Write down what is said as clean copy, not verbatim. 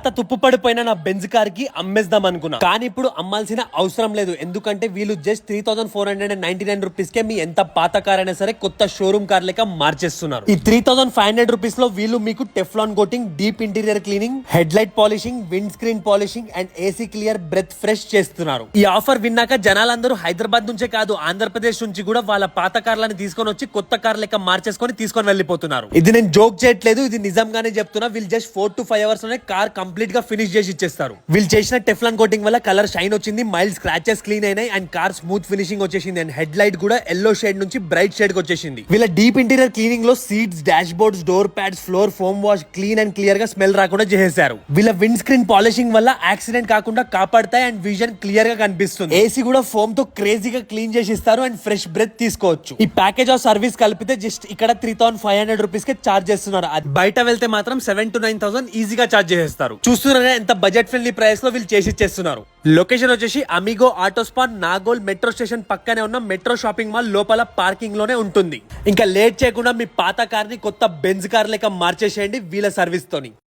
పాత తుప్పు పడిపోయిన నా బెంజ్ కార్ కి అమ్మేద్దాం అనుకున్నా, కానీ ఇప్పుడు అమ్మాల్సిన అవసరం లేదు. ఎందుకంటే వీళ్ళు జస్ట్ 3499 రూపీస్ కే మీ ఎంత పాత కార్ అయినా సరే కొత్త షోరూమ్ కార్ లెక్క మార్చేస్తున్నారు. ఈ 3500 రూపీస్ లో వీళ్ళు మీకు Teflon coating, deep interior cleaning, headlight polishing, windscreen polishing and AC clear, breath fresh చేస్తున్నారు. ఈ ఆఫర్ విన్నాక జనాలందరూ హైదరాబాద్ నుంచే కాదు, ఆంధ్రప్రదేశ్ నుంచి కూడా వాళ్ళ పాత కార్లను తీసుకొని వచ్చి కొత్త కార్ లెక్క మార్చేసుకొని తీసుకొని వెళ్ళిపోతున్నారు. ఇది నేను జోక్ చేయట్లేదు, ఇది నిజంగానే చెప్తున్నా. వీళ్ళు జస్ట్ 4 to 5 అవర్స్ లోనే కార్ కంప్లీట్ గా ఫినిష్ చేసి ఇచ్చేస్తారు. వీళ్ళు చేసిన టెఫ్లాన్ కోటింగ్ వల్ల కలర్ షైన్ వచ్చింది, మైల్డ్ స్క్రాచెస్ క్లీన్ అయినాయి అండ్ కార్ స్మూత్ ఫినిషింగ్ వచ్చేసింది. అండ్ హెడ్ లైట్ కూడా ఎల్లో షేడ్ నుంచి బ్రైట్ షేడ్ కి వచ్చేసింది. వీళ్ళ డీప్ ఇంటీరియర్ క్లీనింగ్ లో seats, dashboards, door pads, floor foam wash clean and clear గా స్మెల్ రాకుండా చేసేశారు. వీళ్ళ విండ్ స్క్రీన్ పాలిషింగ్ వల్ల యాక్సిడెంట్ కాకుండా కాపాడతాయి అండ్ విజన్ క్లియర్ గా కనిపిస్తుంది. ఏసీ కూడా ఫోమ్ తో క్రేజీగా క్లీన్ చేసి ఇస్తారు అండ్ ఫ్రెష్ బ్రెత్ తీసుకోవచ్చు. ఈ ప్యాకేజ్ ఆఫ్ సర్వీస్ కలిపితే జస్ట్ ఇక్కడ 3500 రూపీస్ కే చార్జ్ చేస్తున్నారు. అది బయట వెళ్తే మాత్రం 7,000 to 9,000 ఈజీగా చార్జ్ చేసేస్తారు. చూస్తున్నారా ఎంత బడ్జెట్ ఫ్రెండ్లీ ప్రైస్ లో వీళ్ళు చేసి ఇచ్చేస్తున్నారు. లొకేషన్ వచ్చేసి amigo auto spot, Nagole metro station పక్కనే ఉన్న మెట్రో షాపింగ్ మాల్ లోపల పార్కింగ్ లోనే ఉంటుంది. ఇంకా లేట్ చేయకుండా మీ పాత కార్ ని కొత్త బెంజ్ కార్ లెక్క మార్చేసేయండి వీళ్ళ సర్వీస్ తోని.